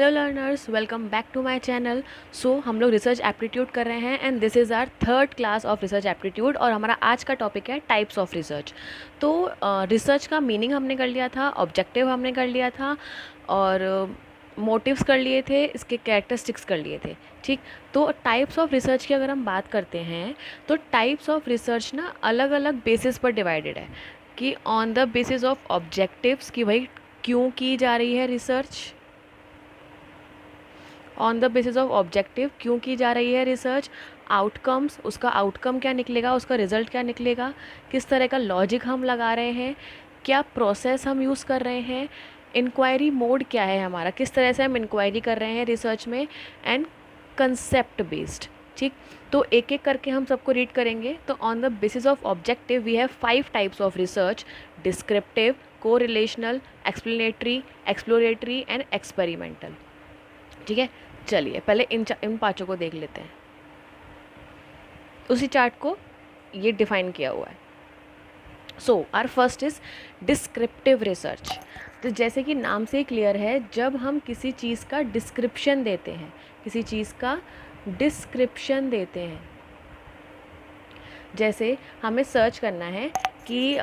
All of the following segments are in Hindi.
Hello learners, welcome back to my channel. So हम लोग रिसर्च एप्टीट्यूड कर रहे हैं and this is our third class of research aptitude और हमारा आज का टॉपिक है टाइप्स ऑफ रिसर्च। तो रिसर्च का मीनिंग हमने कर लिया था, ऑब्जेक्टिव हमने कर लिया था और मोटिव्स कर लिए थे, इसके कैरेक्टरिस्टिक्स कर लिए थे। ठीक, तो टाइप्स ऑफ रिसर्च की अगर हम बात करते हैं तो टाइप्स ऑफ रिसर्च ना अलग अलग बेसिस पर डिवाइडेड है कि on the basis of objectives कि भाई क्यों की जा रही है research, on the basis of objective क्यों की जा रही है रिसर्च, आउटकम्स उसका आउटकम क्या निकलेगा, उसका रिजल्ट क्या निकलेगा, किस तरह का लॉजिक हम लगा रहे हैं, क्या प्रोसेस हम यूज़ कर रहे हैं, इंक्वायरी मोड क्या है हमारा, किस तरह से हम इंक्वायरी कर रहे हैं रिसर्च में, एंड कंसेप्ट बेस्ड। ठीक, तो एक एक करके हम सबको रीड करेंगे। तो on the basis of objective we have 5 types of research: descriptive, correlational, explanatory, exploratory and experimental. ठीक है, चलिए पहले इन पाँचों को देख लेते हैं। उसी चार्ट को ये डिफाइन किया हुआ है। So our first is descriptive research. तो जैसे कि नाम से ही क्लियर है, जब हम किसी चीज़ का डिस्क्रिप्शन देते हैं, किसी चीज़ का डिस्क्रिप्शन देते हैं, जैसे हमें सर्च करना है कि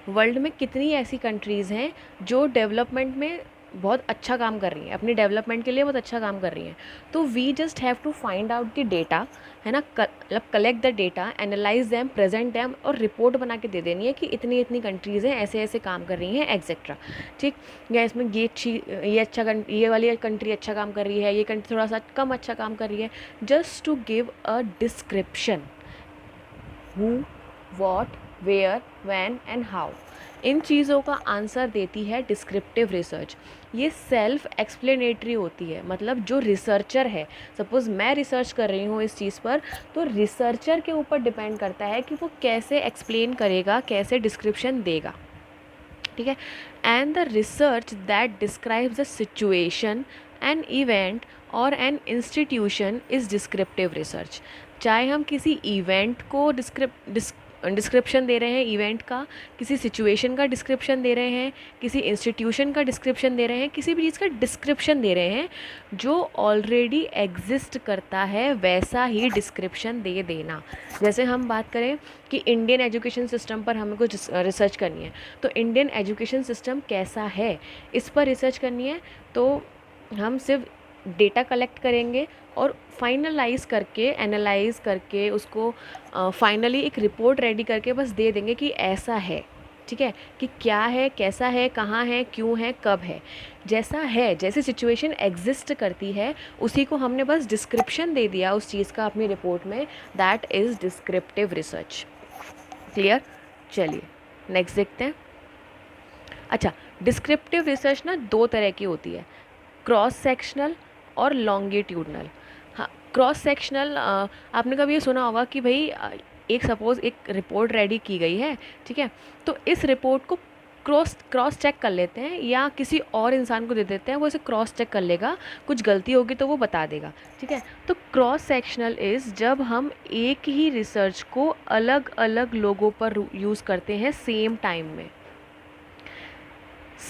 वर्ल्ड में कितनी ऐसी कंट्रीज़ हैं जो डेवलपमेंट में बहुत अच्छा काम कर रही हैं, अपनी डेवलपमेंट के लिए बहुत अच्छा काम कर रही हैं। तो we just have to find out the data, है ना, मतलब collect the data, analyse them, present them और रिपोर्ट बना के दे देनी है कि इतनी इतनी कंट्रीज़ हैं, ऐसे ऐसे काम कर रही हैं, एक्सेट्रा। ठीक, या इसमें ये वाली कंट्री अच्छा काम कर रही है, ये कंट्री थोड़ा सा कम अच्छा काम कर रही है, just to give a description. Who, what, where, when and how, इन चीज़ों का आंसर देती है डिस्क्रिप्टिव रिसर्च। ये सेल्फ एक्सप्लेनेटरी होती है, मतलब जो रिसर्चर है, सपोज़ मैं रिसर्च कर रही हूँ इस चीज़ पर, तो रिसर्चर के ऊपर डिपेंड करता है कि वो कैसे एक्सप्लेन करेगा, कैसे डिस्क्रिप्शन देगा। ठीक है, and the research that describes the situation, an event और an institution is descriptive research. चाहे हम किसी इवेंट को डिस्क्रिप्शन दे रहे हैं, इवेंट का, किसी सिचुएशन का डिस्क्रिप्शन दे रहे हैं, किसी इंस्टीट्यूशन का डिस्क्रिप्शन दे रहे हैं, किसी भी चीज़ का डिस्क्रिप्शन दे रहे हैं जो ऑलरेडी एग्जिस्ट करता है, वैसा ही डिस्क्रिप्शन दे देना। जैसे हम बात करें कि इंडियन एजुकेशन सिस्टम पर हमें कुछ रिसर्च करनी है, तो इंडियन एजुकेशन सिस्टम कैसा है इस पर रिसर्च करनी है, तो हम सिर्फ डेटा कलेक्ट करेंगे और फाइनलाइज करके, एनालाइज करके उसको फाइनली एक रिपोर्ट रेडी करके बस दे देंगे कि ऐसा है। ठीक है, कि क्या है, कैसा है, कहाँ है, क्यों है, कब है, जैसा है, जैसी सिचुएशन एग्जिस्ट करती है उसी को हमने बस डिस्क्रिप्शन दे दिया उस चीज़ का अपनी रिपोर्ट में। That is descriptive research. Clear? चलिए नेक्स्ट देखते हैं। अच्छा, डिस्क्रिप्टिव रिसर्च ना 2 तरह की होती है, क्रॉस सेक्शनल और लॉन्गिट्यूडनल। हाँ, क्रॉस सेक्शनल आपने कभी ये सुना होगा कि भाई एक सपोज़ एक रिपोर्ट रेडी की गई है, ठीक है, तो इस रिपोर्ट को क्रॉस चेक कर लेते हैं या किसी और इंसान को दे देते हैं, वो इसे क्रॉस चेक कर लेगा, कुछ गलती होगी तो वो बता देगा। ठीक है, तो क्रॉस सेक्शनल इज़ जब हम एक ही रिसर्च को अलग अलग लोगों पर यूज़ करते हैं सेम टाइम में,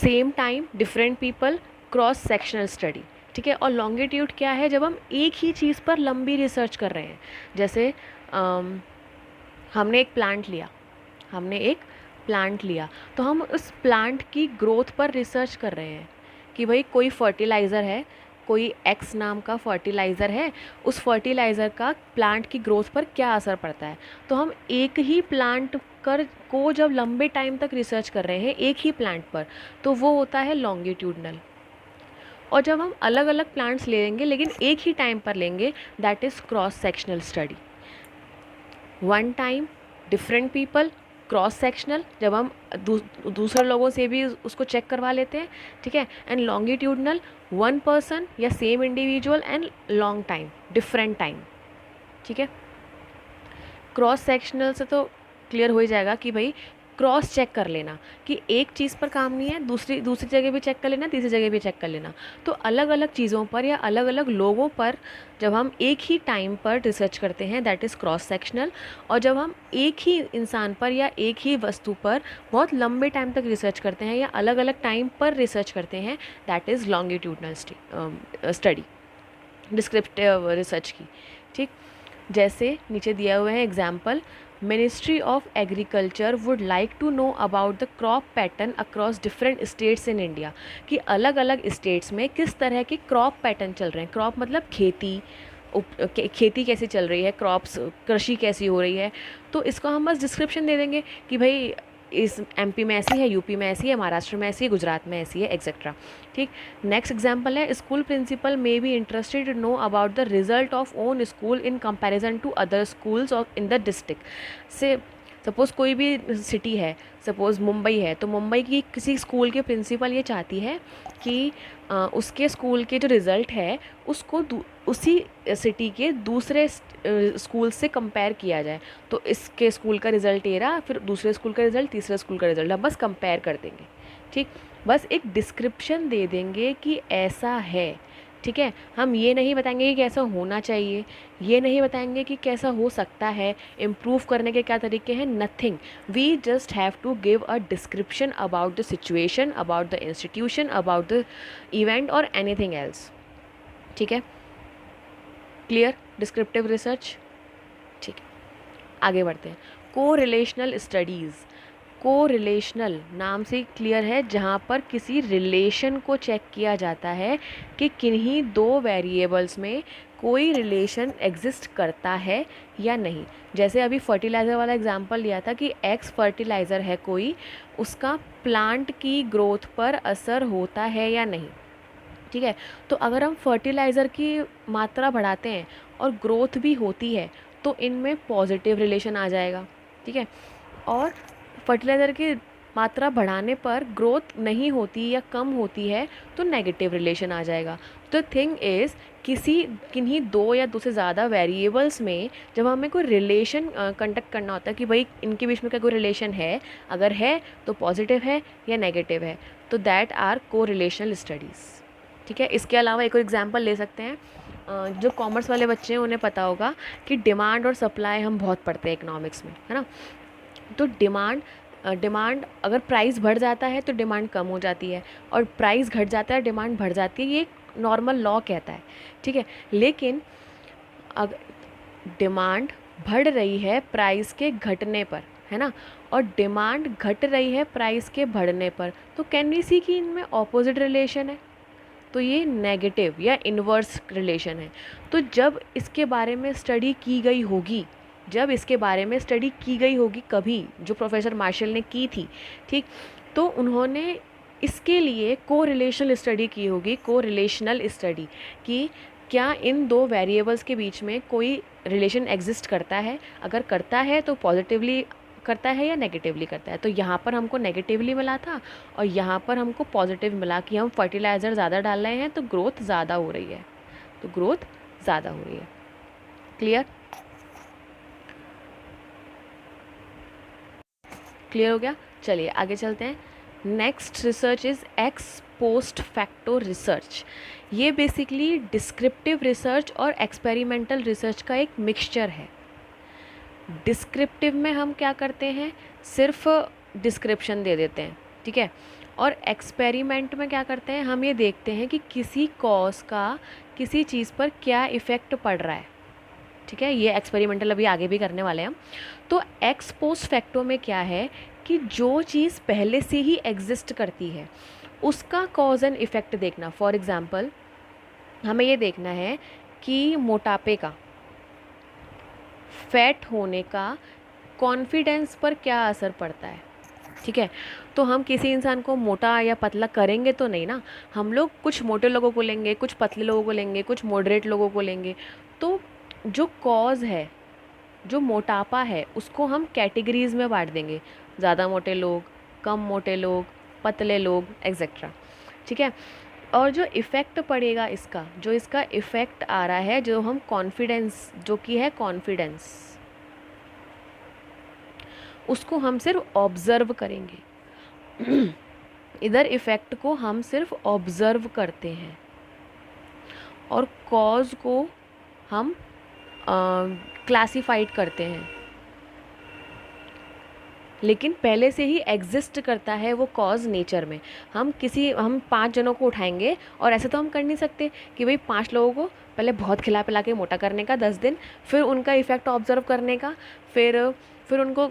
same time different people, cross sectional study. ठीक है, और लॉन्गिट्यूड क्या है, जब हम एक ही चीज़ पर लंबी रिसर्च कर रहे हैं। जैसे हमने एक प्लांट लिया, तो हम उस प्लांट की ग्रोथ पर रिसर्च कर रहे हैं कि भाई कोई फर्टिलाइज़र है, कोई एक्स नाम का फर्टिलाइज़र है, उस फर्टिलाइज़र का प्लांट की ग्रोथ पर क्या असर पड़ता है। तो हम एक ही प्लांट को जब लंबे टाइम तक रिसर्च कर रहे हैं एक ही प्लांट पर, तो वो होता है लॉन्गिट्यूडनल। और जब हम अलग अलग प्लांट्स लेंगे लेकिन एक ही टाइम पर लेंगे, that is cross sectional study. One time, different people, cross sectional, जब हम दूसरे लोगों से भी उसको चेक करवा लेते हैं। ठीक है, एंड लॉन्गिट्यूडनल, वन पर्सन या same individual and long time, different time. ठीक है, क्रॉस सेक्शनल से तो क्लियर हो ही जाएगा कि भाई क्रॉस चेक कर लेना कि एक चीज़ पर काम नहीं है, दूसरी दूसरी जगह भी चेक कर लेना, तीसरी जगह भी चेक कर लेना। तो अलग अलग चीज़ों पर या अलग अलग लोगों पर जब हम एक ही टाइम पर रिसर्च करते हैं, दैट इज़ क्रॉस सेक्शनल। और जब हम एक ही इंसान पर या एक ही वस्तु पर बहुत लंबे टाइम तक रिसर्च करते हैं या अलग अलग टाइम पर रिसर्च करते हैं, that is longitudinal study, descriptive research की। ठीक, जैसे नीचे दिया हुआ है example, ministry of agriculture would like to know about the crop pattern across different states in India, कि अलग अलग स्टेट्स में किस तरह के क्रॉप पैटर्न चल रहे हैं। क्रॉप मतलब खेती, खेती कैसी चल रही है, क्रॉप्स, कृषि कैसी हो रही है। तो इसको हम बस डिस्क्रिप्शन दे देंगे कि भाई इस एमपी में ऐसी है, यूपी में ऐसी है, महाराष्ट्र में ऐसी है, गुजरात में ऐसी है, एक्सेट्रा। ठीक, नेक्स्ट एग्जांपल है, school principal may be interested to know about the result of own school in comparison to other schools of in the district से। सपोज़ कोई भी सिटी है, सपोज़ मुंबई है, तो मुंबई की किसी स्कूल के प्रिंसिपल ये चाहती है कि उसके स्कूल के जो रिज़ल्ट है उसको उसी सिटी के दूसरे स्कूल से कंपेयर किया जाए। तो इसके स्कूल का रिज़ल्ट ये रहा, फिर दूसरे स्कूल का रिज़ल्ट, तीसरे स्कूल का रिज़ल्ट, हम बस कंपेयर कर देंगे। ठीक, बस एक डिस्क्रिप्शन दे देंगे कि ऐसा है। ठीक है, हम ये नहीं बताएंगे कि कैसा होना चाहिए, ये नहीं बताएंगे कि कैसा हो सकता है, इम्प्रूव करने के क्या तरीके हैं, nothing. We just have to give a description about the situation, about the institution, about the event और एनीथिंग एल्स। ठीक है, क्लियर, डिस्क्रिप्टिव रिसर्च। ठीक है, आगे बढ़ते हैं। को रिलेशनल स्टडीज़, को रिलेशनल नाम से क्लियर है, जहाँ पर किसी रिलेशन को चेक किया जाता है कि किन्हीं दो वेरिएबल्स में कोई रिलेशन एग्जिस्ट करता है या नहीं। जैसे अभी फर्टिलाइज़र वाला एग्जांपल लिया था कि एक्स फर्टिलाइज़र है कोई, उसका प्लांट की ग्रोथ पर असर होता है या नहीं। ठीक है, तो अगर हम फर्टिलाइज़र की मात्रा बढ़ाते हैं और ग्रोथ भी होती है तो इनमें पॉजिटिव रिलेशन आ जाएगा। ठीक है, और फर्टिलाइज़र की मात्रा बढ़ाने पर ग्रोथ नहीं होती या कम होती है तो नेगेटिव रिलेशन आ जाएगा। तो थिंग इज़, किन्हीं दो या दो से ज़्यादा वेरिएबल्स में जब हमें कोई रिलेशन कंडक्ट करना होता है कि भाई इनके बीच में क्या कोई रिलेशन है, अगर है तो पॉजिटिव है या नेगेटिव है, तो दैट आर को रिलेशनल स्टडीज़। ठीक है, इसके अलावा एक और एग्जांपल ले सकते हैं, जो कॉमर्स वाले बच्चे हैं उन्हें पता होगा कि डिमांड और सप्लाई हम बहुत पढ़ते हैं इकोनॉमिक्स में, है ना। तो डिमांड अगर प्राइस बढ़ जाता है तो डिमांड कम हो जाती है, और प्राइस घट जाता है डिमांड बढ़ जाती है, ये नॉर्मल लॉ कहता है। ठीक है, लेकिन अगर डिमांड बढ़ रही है प्राइस के घटने पर, है ना, और डिमांड घट रही है प्राइस के बढ़ने पर, तो कैन वी सी कि इनमें ऑपोजिट रिलेशन है, तो ये नेगेटिव या इन्वर्स रिलेशन है। तो जब इसके बारे में स्टडी की गई होगी, कभी जो प्रोफेसर मार्शल ने की थी, ठीक, तो उन्होंने इसके लिए को रिलेशनल स्टडी की होगी, को रिलेशनल स्टडी, कि क्या इन दो वेरिएबल्स के बीच में कोई रिलेशन एग्जिस्ट करता है, अगर करता है तो पॉजिटिवली करता है या नेगेटिवली करता है। तो यहाँ पर हमको नेगेटिवली मिला था और यहाँ पर हमको पॉजिटिव मिला कि हम फर्टिलाइज़र ज़्यादा डाल रहे हैं तो ग्रोथ ज़्यादा हो रही है, क्लियर हो गया। चलिए आगे चलते हैं। Next research is x post facto research. ये बेसिकली डिस्क्रिप्टिव रिसर्च और एक्सपेरिमेंटल रिसर्च का एक मिक्सचर है। डिस्क्रिप्टिव में हम क्या करते हैं, सिर्फ डिस्क्रिप्शन दे देते हैं, ठीक है, और एक्सपेरिमेंट में क्या करते हैं, हम ये देखते हैं कि किसी कॉज का किसी चीज़ पर क्या इफ़ेक्ट पड़ रहा है। ठीक है, ये एक्सपेरिमेंटल अभी आगे भी करने वाले हैं हम। तो एक्स पोस्ट फैक्टो में क्या है कि जो चीज़ पहले से ही एग्जिस्ट करती है उसका कॉज एंड इफ़ेक्ट देखना। फॉर एग्ज़ाम्पल हमें ये देखना है कि मोटापे का, फैट होने का कॉन्फिडेंस पर क्या असर पड़ता है। ठीक है, तो हम किसी इंसान को मोटा या पतला करेंगे तो नहीं ना, हम लोग कुछ मोटे लोगों को लेंगे, कुछ पतले लोगों को लेंगे, कुछ मॉडरेट लोगों को लेंगे। तो जो कॉज है, जो मोटापा है, उसको हम कैटेगरीज़ में बांट देंगे, ज़्यादा मोटे लोग, कम मोटे लोग, पतले लोग, एक्सेट्रा। ठीक है, और जो इफ़ेक्ट पड़ेगा इसका, जो इसका इफ़ेक्ट आ रहा है, जो हम कॉन्फिडेंस, जो कि है कॉन्फिडेंस, उसको हम सिर्फ ऑब्ज़र्व करेंगे। इधर इफ़ेक्ट को हम सिर्फ ऑब्ज़र्व करते हैं और कॉज को हम क्लासिफाइड करते हैं, लेकिन पहले से ही एग्जिस्ट करता है वो कॉज नेचर में। हम 5 जनों को उठाएंगे और ऐसे तो हम कर नहीं सकते कि भाई 5 लोगों को पहले बहुत खिला पिला के मोटा करने का 10 दिन, फिर उनका इफ़ेक्ट ऑब्जर्व करने का, फिर उनको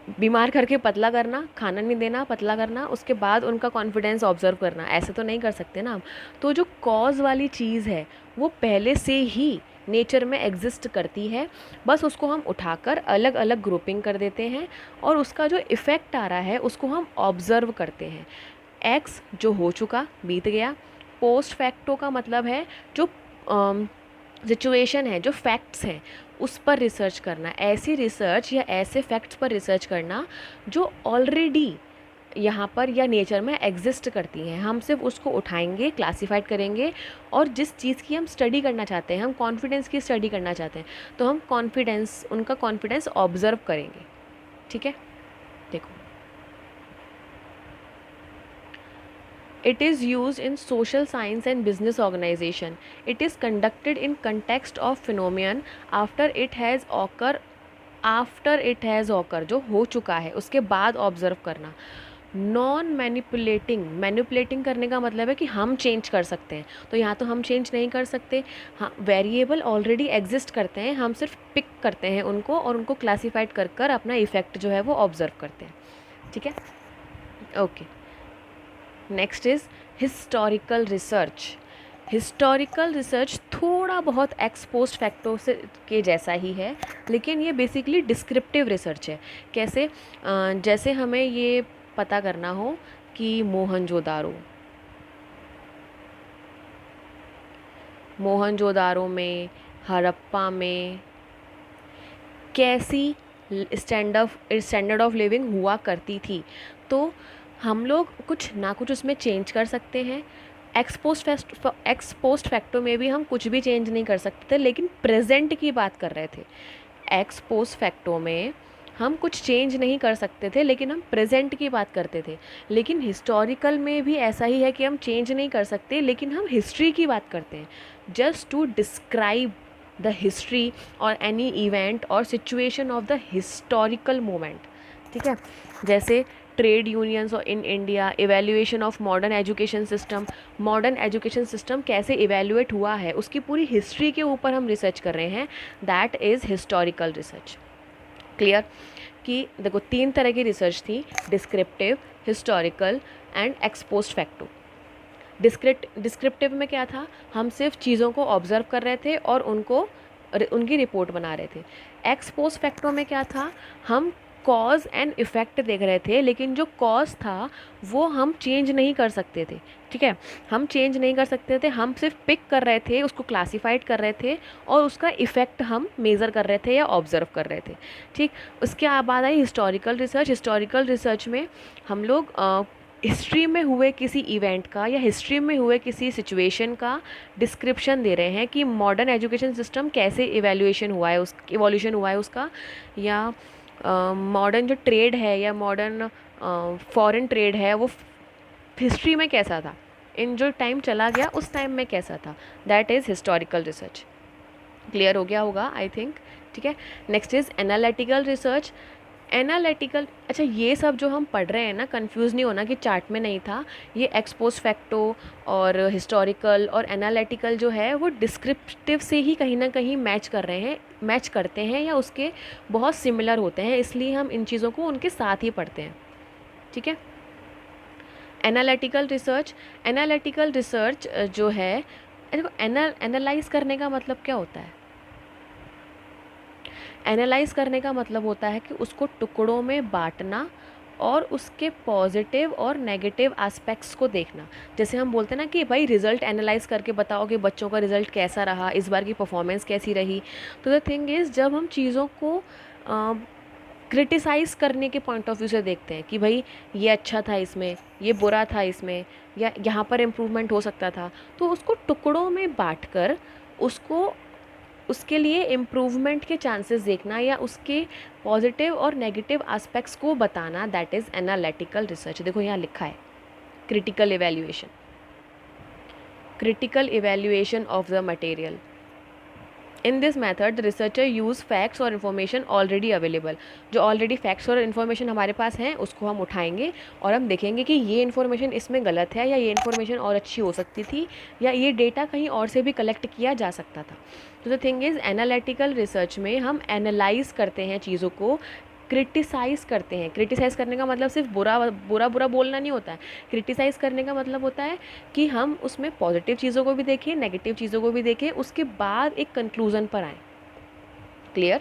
बीमार करके पतला करना, खाना नहीं देना, पतला करना, उसके बाद उनका कॉन्फिडेंस ऑब्जर्व करना। ऐसे तो नहीं कर सकते ना हम। तो जो कॉज वाली चीज़ है वो पहले से ही नेचर में एग्जिस्ट करती है, बस उसको हम उठाकर अलग अलग ग्रुपिंग कर देते हैं और उसका जो इफ़ेक्ट आ रहा है उसको हम ऑब्ज़र्व करते हैं। एक्स जो हो चुका बीत गया। पोस्ट फैक्टो का मतलब है जो सिचुएशन है, जो फैक्ट्स हैं उस पर रिसर्च करना, ऐसी रिसर्च या ऐसे फैक्ट्स पर रिसर्च करना जो ऑलरेडी यहाँ पर या नेचर में एग्जिस्ट करती हैं। हम सिर्फ उसको उठाएंगे, क्लासीफाइड करेंगे और जिस चीज़ की हम स्टडी करना चाहते हैं, हम कॉन्फिडेंस की स्टडी करना चाहते हैं, तो हम उनका कॉन्फिडेंस ऑब्जर्व करेंगे। ठीक है, देखो, it is used in social science and business organization. It is conducted in context of phenomenon after it has occur जो हो चुका है उसके बाद ऑब्जर्व करना। नॉन मैनिपुलेटिंग करने का मतलब है कि हम चेंज कर सकते हैं, तो यहाँ तो हम चेंज नहीं कर सकते। हाँ, वेरिएबल ऑलरेडी एग्जिस्ट करते हैं, हम सिर्फ पिक करते हैं उनको और उनको क्लासीफाइड कर कर अपना इफ़ेक्ट जो है वो ऑब्जर्व करते हैं। ठीक है, okay. Next is historical research. Historical research थोड़ा बहुत एक्स पोस्ट फैक्टो से के जैसा ही है, लेकिन ये बेसिकली डिस्क्रिप्टिव रिसर्च है। कैसे? जैसे हमें ये पता करना हो कि मोहनजोदारो में, हड़प्पा में कैसी स्टैंडर्ड ऑफ लिविंग हुआ करती थी, तो हम लोग कुछ ना कुछ उसमें चेंज कर सकते हैं। एक्स पोस्ट फैक्टो में भी हम कुछ भी चेंज नहीं कर सकते थे, लेकिन प्रेजेंट की बात कर रहे थे। एक्स पोस्ट फैक्टो में हम कुछ चेंज नहीं कर सकते थे, लेकिन हम प्रेजेंट की बात करते थे। लेकिन हिस्टोरिकल में भी ऐसा ही है कि हम चेंज नहीं कर सकते, लेकिन हम हिस्ट्री की बात करते हैं, just to describe the history और एनी इवेंट और situation of the historical moment. ठीक है, जैसे trade unions in India, evaluation of modern education system कैसे इवेल्युएट हुआ है उसकी पूरी हिस्ट्री के ऊपर हम रिसर्च कर रहे हैं। That is historical research. Clear? कि देखो 3 तरह की रिसर्च थी, descriptive, historical and x post facto. Descriptive में क्या था? हम सिर्फ चीज़ों को ऑब्जर्व कर रहे थे और उनकी रिपोर्ट बना रहे थे। एक्स पोस्ट फैक्टो में क्या था? हम कॉज एंड इफ़ेक्ट देख रहे थे, लेकिन जो कॉज था वो हम चेंज नहीं कर सकते थे। ठीक है, हम चेंज नहीं कर सकते थे, हम सिर्फ पिक कर रहे थे, उसको क्लासीफाइड कर रहे थे और उसका इफ़ेक्ट हम मेज़र कर रहे थे या ऑब्ज़र्व कर रहे थे। ठीक, उसके बाद आई हिस्टोरिकल रिसर्च। हिस्टोरिकल रिसर्च में हम लोग हिस्ट्री में हुए किसी इवेंट का या हिस्ट्री में हुए किसी सिचुएशन का डिस्क्रिप्शन दे रहे हैं कि मॉडर्न एजुकेशन सिस्टम कैसे इवोल्यूशन हुआ है उसका, या मॉडर्न जो ट्रेड है या मॉडर्न फॉरेन ट्रेड है वो हिस्ट्री में कैसा था, इन जो टाइम चला गया उस टाइम में कैसा था। That is historical research. Clear हो गया होगा आई थिंक। ठीक है, नेक्स्ट इज़ एनालिटिकल रिसर्च। अच्छा, ये सब जो हम पढ़ रहे हैं ना, कंफ्यूज नहीं होना कि चार्ट में नहीं था। ये एक्स पोस्ट फैक्टो और हिस्टोरिकल और एनालिटिकल जो है वो डिस्क्रिप्टिव से ही कहीं ना कहीं मैच करते हैं या उसके बहुत सिमिलर होते हैं, इसलिए हम इन चीज़ों को उनके साथ ही पढ़ते हैं। ठीक है, एनालिटिकल रिसर्च जो है, एनालाइज करने का मतलब क्या होता है? एनालाइज करने का मतलब होता है कि उसको टुकड़ों में बांटना और उसके पॉजिटिव और नेगेटिव एस्पेक्ट्स को देखना। जैसे हम बोलते हैं ना कि भाई रिज़ल्ट एनालाइज करके बताओ कि बच्चों का रिज़ल्ट कैसा रहा, इस बार की परफॉर्मेंस कैसी रही। तो द थिंग इज़, जब हम चीज़ों को क्रिटिसाइज़ करने के पॉइंट ऑफ व्यू से देखते हैं कि भाई ये अच्छा था इसमें, ये बुरा था इसमें, या यहाँ पर इम्प्रूवमेंट हो सकता था, तो उसको टुकड़ों में बांटकर उसको उसके लिए इम्प्रूवमेंट के चांसेस देखना या उसके पॉजिटिव और नेगेटिव एस्पेक्ट्स को बताना, दैट इज़ एनालिटिकल रिसर्च। देखो यहाँ लिखा है critical evaluation, critical evaluation of the material. In this method, the researcher use facts और information already available. जो already facts और information हमारे पास हैं उसको हम उठाएंगे और हम देखेंगे कि ये information इसमें गलत है या ये information और अच्छी हो सकती थी या ये data कहीं और से भी collect किया जा सकता था। तो the thing is, analytical research में हम analyze करते हैं चीज़ों को, क्रिटिसाइज़ करते हैं। क्रिटिसाइज़ करने का मतलब सिर्फ बुरा बुरा बुरा बोलना नहीं होता है। क्रिटिसाइज़ करने का मतलब होता है कि हम उसमें पॉजिटिव चीज़ों को भी देखें, नेगेटिव चीज़ों को भी देखें, उसके बाद एक कंक्लूज़न पर आएँ। क्लियर?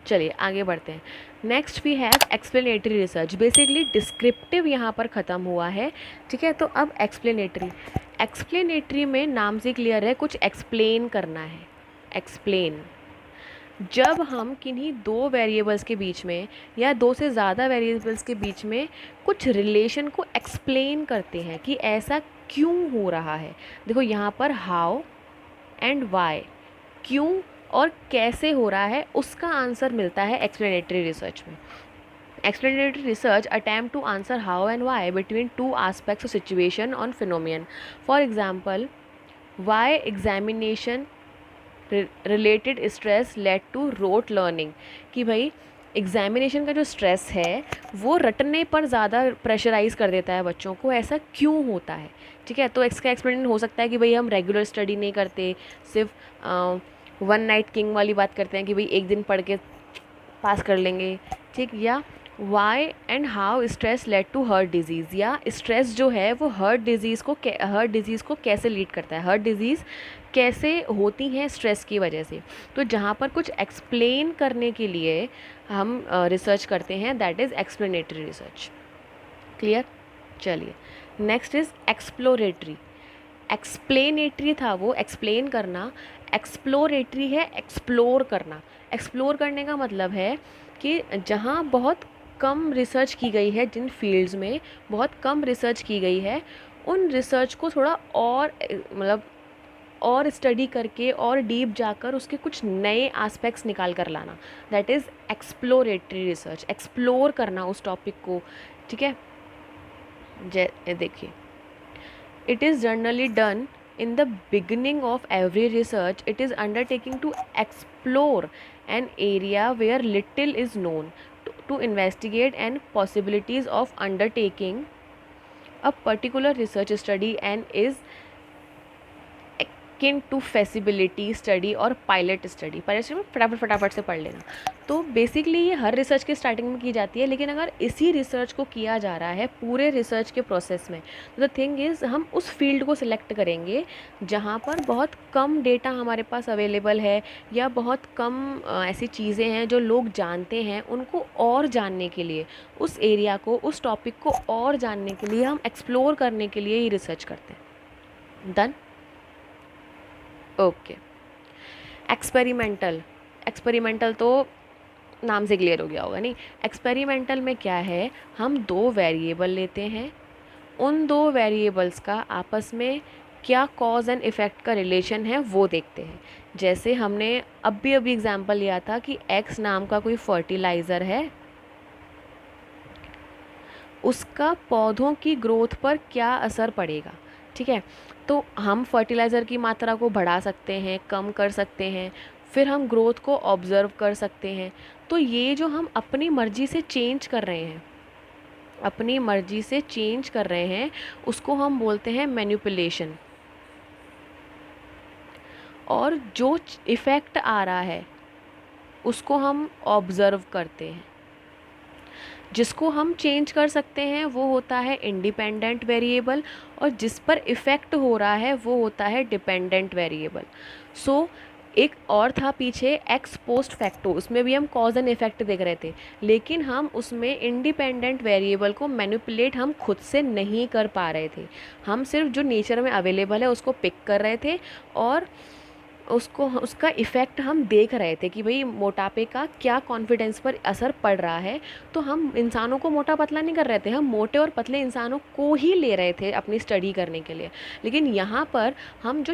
चलिए आगे बढ़ते हैं। Next we have explanatory research. Basically descriptive यहाँ पर ख़त्म हुआ है, ठीक है। तो अब एक्सप्लेनेटरी, एक्सप्लेनेटरी में नाम से क्लियर है, कुछ एक्सप्लेन करना है। एक्सप्लेन, जब हम किन्हीं दो वेरिएबल्स के बीच में या दो से ज़्यादा वेरिएबल्स के बीच में कुछ रिलेशन को एक्सप्लेन करते हैं कि ऐसा क्यों हो रहा है। देखो यहाँ पर हाउ एंड वाई, क्यों और कैसे हो रहा है, उसका आंसर मिलता है एक्सप्लेनेटरी रिसर्च में। Explanatory research attempt to answer how and why between two aspects of situation on phenomenon. For example, why examination related stress led to rote learning, कि भाई एग्जामिनेशन का जो स्ट्रेस है वो रटने पर ज़्यादा प्रेशराइज़ कर देता है बच्चों को, ऐसा क्यों होता है, ठीक है। तो इसका एक्सप्लेनेशन हो सकता है कि भाई हम रेगुलर स्टडी नहीं करते, सिर्फ वन नाइट किंग वाली बात करते हैं कि भाई एक दिन पढ़ के पास कर लेंगे, ठीक। या why and how stress led to heart disease, या स्ट्रेस जो है वो हार्ट डिजीज़ को कैसे लीड करता है, हार्ट डिजीज़ कैसे होती हैं स्ट्रेस की वजह से। तो जहाँ पर कुछ एक्सप्लेन करने के लिए हम रिसर्च करते हैं, that is explanatory research. Clear? चलिए नेक्स्ट इज़ एक्सप्लोरेटरी। एक्सप्लेनेटरी था वो एक्सप्लेन करना, एक्सप्लोरेटरी है एक्सप्लोर करना। एक्सप्लोर करने का मतलब है कि जहाँ बहुत कम रिसर्च की गई है, जिन फील्ड्स में बहुत कम रिसर्च की गई है, उन रिसर्च को थोड़ा और मतलब और स्टडी करके और डीप जाकर उसके कुछ नए एस्पेक्ट्स निकाल कर लाना, that is exploratory research. Explore करना उस टॉपिक को, ठीक है। देखिए, it is generally done in the beginning of every research. It is undertaking to explore an area where little is known, to investigate and possibilities of undertaking a particular research study and is akin to feasibility study और पायलट स्टडी। पायलट स्टडी में फटाफट से पढ़ लेना। तो बेसिकली ये हर रिसर्च के स्टार्टिंग में की जाती है, लेकिन अगर इसी रिसर्च को किया जा रहा है पूरे रिसर्च के प्रोसेस में, तो द थिंग इज़ हम उस फील्ड को सिलेक्ट करेंगे जहाँ पर बहुत कम डेटा हमारे पास अवेलेबल है या बहुत कम ऐसी चीज़ें हैं जो लोग जानते हैं, उनको और जानने के लिए, उस एरिया को, उस टॉपिक को और जानने के लिए हम एक्सप्लोर करने के लिए ही रिसर्च करते हैं। डन? ओके। एक्सपेरिमेंटल तो नाम से क्लियर हो गया होगा, नहीं। एक्सपेरिमेंटल में क्या है, हम दो वेरिएबल लेते हैं, उन दो वेरिएबल्स का आपस में क्या कॉज एंड इफ़ेक्ट का रिलेशन है वो देखते हैं। जैसे हमने अभी एग्जांपल लिया था कि एक्स नाम का कोई फर्टिलाइज़र है, उसका पौधों की ग्रोथ पर क्या असर पड़ेगा, ठीक है। तो हम फर्टिलाइज़र की मात्रा को बढ़ा सकते हैं, कम कर सकते हैं, फिर हम ग्रोथ को ऑब्ज़र्व कर सकते हैं। तो ये जो हम अपनी मर्ज़ी से चेंज कर रहे हैं, उसको हम बोलते हैं मैनिपुलेशन। और जो इफ़ेक्ट आ रहा है उसको हम ऑब्ज़र्व करते हैं। जिसको हम चेंज कर सकते हैं वो होता है इंडिपेंडेंट वेरिएबल, और जिस पर इफ़ेक्ट हो रहा है वो होता है डिपेंडेंट वेरिएबल। सो एक और था पीछे एक्स पोस्ट फैक्टो, उसमें भी हम कॉज एंड इफ़ेक्ट देख रहे थे, लेकिन हम उसमें इंडिपेंडेंट वेरिएबल को मैनिपुलेट हम खुद से नहीं कर पा रहे थे। हम सिर्फ जो नेचर में अवेलेबल है उसको पिक कर रहे थे और उसको उसका इफ़ेक्ट हम देख रहे थे कि भाई मोटापे का क्या कॉन्फिडेंस पर असर पड़ रहा है। तो हम इंसानों को मोटा पतला नहीं कर रहे थे, हम मोटे और पतले इंसानों को ही ले रहे थे अपनी स्टडी करने के लिए। लेकिन यहाँ पर हम जो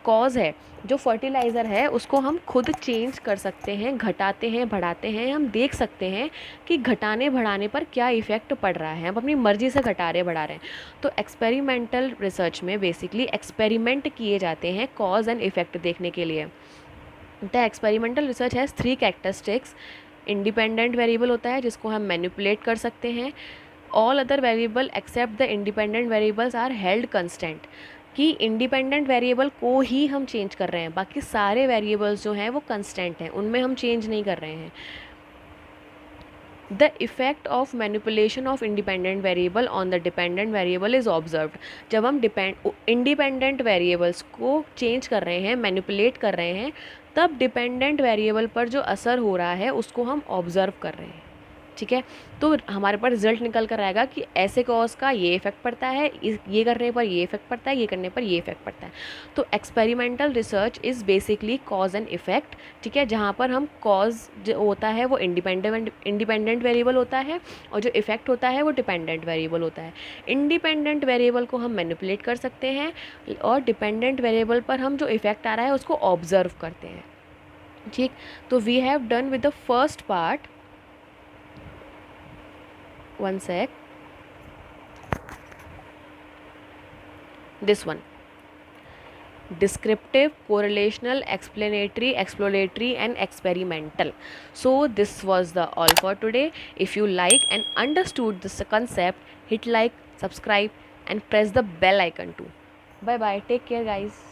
कॉज है, जो फर्टिलाइज़र है, उसको हम खुद चेंज कर सकते हैं, घटाते हैं बढ़ाते हैं। हम देख सकते हैं कि घटाने बढ़ाने पर क्या इफ़ेक्ट पड़ रहा है, हम अपनी मर्ज़ी से घटा रहे बढ़ा रहे हैं। तो एक्सपेरिमेंटल रिसर्च में बेसिकली एक्सपेरिमेंट किए जाते हैं कॉज एंड इफ़ेक्ट देखने के लिए। The experimental research has 3 characteristics. Independent variable होता है जिसको हम मैनिपुलेट कर सकते हैं। All other variable except the independent variables are held constant, कि इंडिपेंडेंट वेरिएबल को ही हम चेंज कर रहे हैं, बाकी सारे वेरिएबल्स जो हैं वो कंस्टेंट हैं, उनमें हम चेंज नहीं कर रहे हैं। The effect of manipulation of independent variable on the dependent variable is observed. जब हम इंडिपेंडेंट वेरिएबल्स को चेंज कर रहे हैं, मैनिपुलेट कर रहे हैं, तब डिपेंडेंट वेरिएबल पर जो असर हो रहा है उसको हम ऑब्ज़र्व कर रहे हैं। ठीक है, तो हमारे पास रिजल्ट निकल कर आएगा कि ऐसे कॉज का ये इफेक्ट पड़ता है, ये करने पर ये इफेक्ट पड़ता है, ये करने पर ये इफेक्ट पड़ता है। तो experimental research is basically cause and effect. ठीक है, जहाँ पर हम कॉज जो होता है वो इंडिपेंडेंट वेरिएबल होता है, और जो इफेक्ट होता है वो डिपेंडेंट वेरिएबल होता है। इंडिपेंडेंट वेरिएबल को हम मैनिपुलेट कर सकते हैं, और डिपेंडेंट वेरिएबल पर हम जो इफेक्ट आ रहा है उसको ऑब्जर्व करते हैं। ठीक, तो we have done with the first part. One sec. This one. Descriptive, correlational, explanatory, exploratory and experimental. So this was the all for today. If you like and understood this concept, hit like, subscribe and press the bell icon too. Bye bye. Take care guys.